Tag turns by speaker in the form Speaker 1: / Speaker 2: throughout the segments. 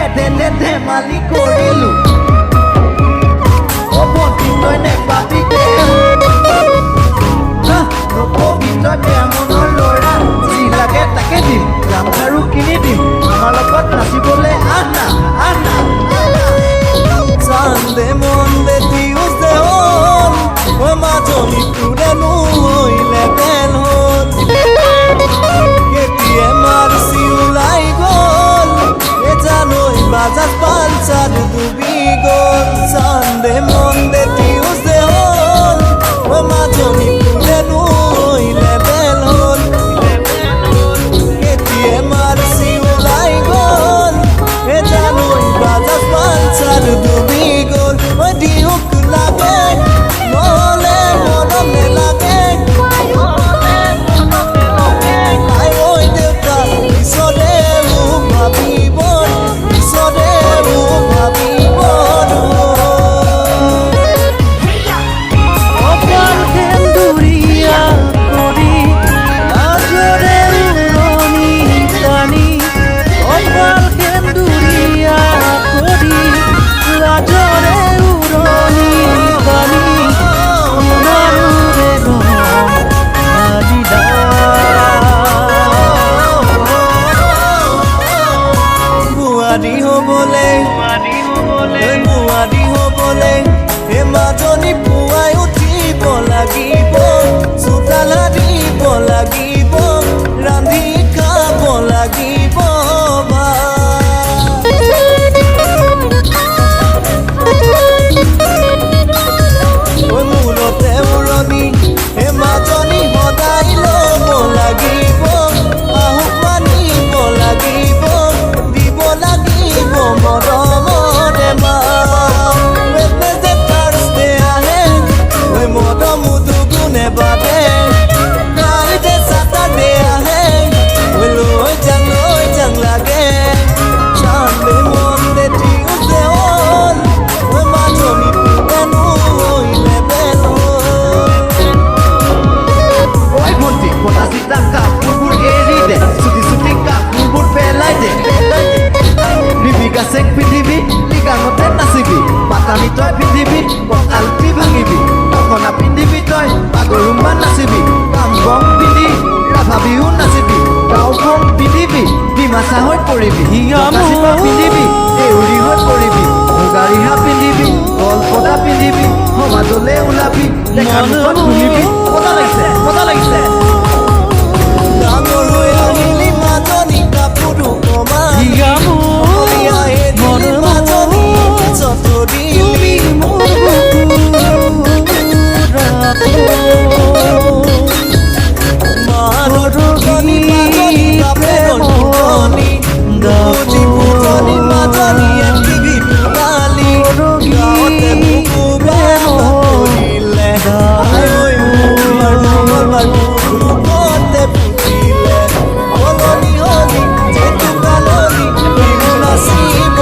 Speaker 1: এদেনে ধেমালি কৰিলো অবন্তি তই নেপাবিগে নকবি তই বেয়া মনৰ ল'ৰা যি লাগে তাকে দিম গামখাৰু কিনি দিম আমাৰ লগত নাচিবলৈ আহনা আহনা
Speaker 2: চান্দে মন্দে টিউজডে হ'ল মাজনী তোৰেনো হৈলে বেল হ'ল কেটিএম আৰচি ওলাই গ'ল জানৈ বাজাজ পালচাৰ ডুবি গ'ল চান্দে মন্দে টিউজডে হ'ল মাজনী তোৰেনো হৈলে বেল হ'ল কেটিএম আৰচি ওলাই গ'ল জানৈ বাজাজ পালচাৰ ডুবি গ'ল দিওক লাগে নহ'লে মৰম নেলাগে আই ঐ দেউতা পিছতে মোক ভাবিব পিছতে মোক ভাবিব
Speaker 1: অকল সেন্দুৰীয়া কৰি আজৰে উৰণি টানি অকল সেন্দুৰীয়া কৰি আজৰে উৰণি টানি সোণাৰুৰে গম আদিদা
Speaker 2: বুৱাৰী হ'বলৈ বুৱাৰী হ'বলৈ এই মাজনী পুৱাই উঠিব লাগিব চোতাল সাৰিব লাগিব ৰান্ধি খাব লাগিব মূৰতে উৰণি এই মাজনী সদায় ল'ব লাগিব আহুক মানিব লাগিব দিব লাগিব মৰমৰে মা ৱেডনেছডে থাৰ্ছডে আহে ঐ মৰম দুগুণে বাঢ়ে ফ্ৰাইডে ছাটাৰডে আহে ঐ লৈ যাং লাগে চানডে মনডে টিউজডে হ'ল ঐ মাজনী পুৰেনো হৈলে বেল
Speaker 1: ঐ ভণ্টি ফটা চিটা কাপোৰবোৰ এৰি দে চুটি চুটি কাপোৰবোৰ পেলাই দে নিবিকা চেক পিন্ধিবি লিগাঙতে নাচিবি পাতানি তই পিন্ধিবি আলটি ভাঙিবি অকণা পিন্ধিবি তই বাগৰুম্বা নাচিবি কাম বম পিন্ধি ৰাভা বিহু নাচিবি গাঁও ফোন পিন্ধিবি ডিমাচা হৈ পৰিবি চিপা পিন্ধিবি দেউৰী হৈ পৰিবি মুগা ৰিহা পিন্ধিবি গলপতা পিন্ধিবি সমাজলৈ ওলাবি দেখা মুখত ঘূৰিবি মজা লাগিছে
Speaker 2: ডাঙৰ হৈ আহিলি মাজনী কাপোৰ কমালি অসমীয়া এদিলি মাজনী চতৰিলি মাজনী কাপোৰ ফুটনি বুজি ফুটনি মাজনী এটিভি পুৰালি গাঁৱতে বুকু বেয়া কৰিলে ৰূপতে ফুটিলে সলনি হলি যেটো কালনি বিহু নাচিব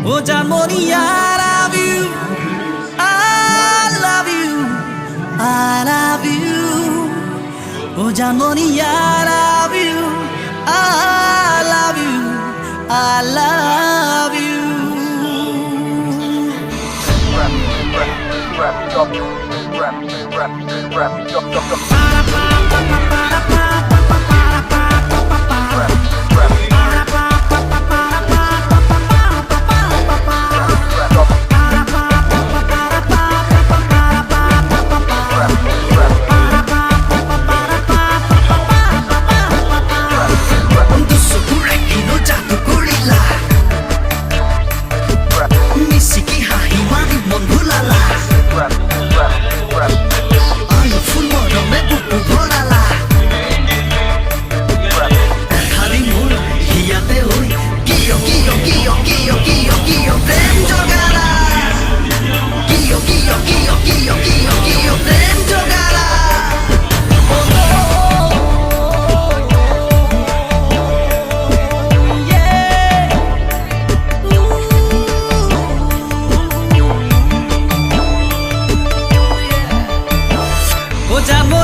Speaker 3: Oh, John Money, I love you. I love you. I love you. Oh, John Money, I love you. I love you. I love you.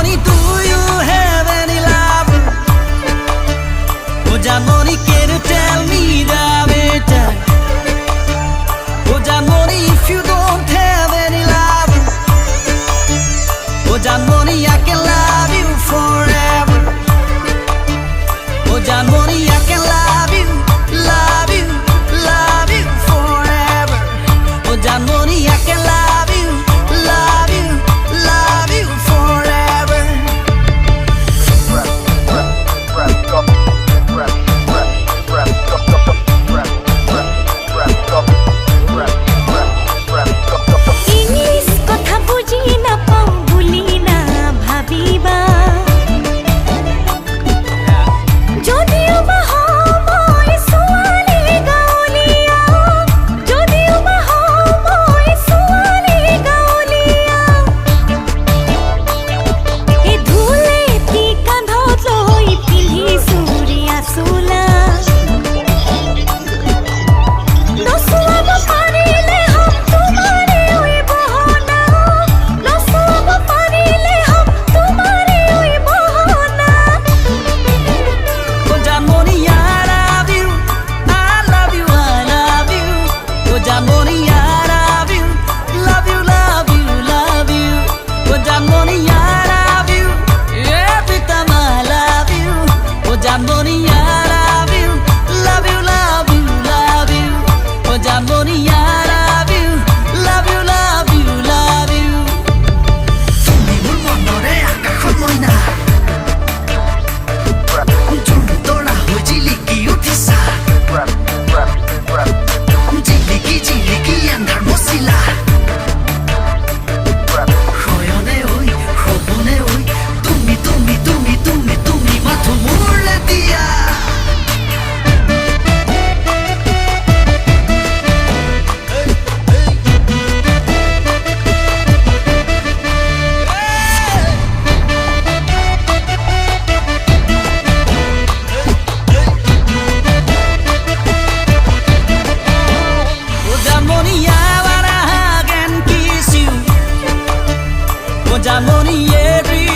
Speaker 3: Janmoni, do you have any love? Oh Janmoni, can you tell me the matter? Oh Janmoni, if you don't have any love, oh Janmoni, I can love you forever. Oh Janmoni, I can love you, love you, love you forever. Oh Janmoni, I can love you, love you, love you forever.
Speaker 4: English কথা বুঝি নাপাওঁ বুলি না ভাবিবা যদিও বা মই ছোৱালী গাঁৱলীয়া যদিও বা মই ছোৱালী গাঁৱলীয়া এই ধূলেটি কান্ধত লৈ পিন্ধিছোঁ ৰিয়া চোলা নচুৱাব পাৰিলে হম তোমাৰে ঐ বহনা নচুৱাব পাৰিলে হম তোমাৰে ঐ বহনা
Speaker 3: Oh Janmoni, I love you, I love you, I love you. Oh Janmoni, I love you, love you, love you, love you. Oh Janmoni, I love you, every time I love you. Oh Janmoni, I love you, love you, love you, love you. Oh Janmoni, I love you, love you, love you, love you. তুমি মোৰ মনৰে আকাশৰ মইনা তৰা হৈ জিলিকি উঠিছা জিলিকি জিলিকি আন্ধাৰ মচিলা শয়নে ঐ সপনে ঐ তুমি তুমি তুমি তুমি তুমি মাথো মোৰলে দিয়া Oh Janmoni, I wanna hug and kiss you. Oh Janmoni, every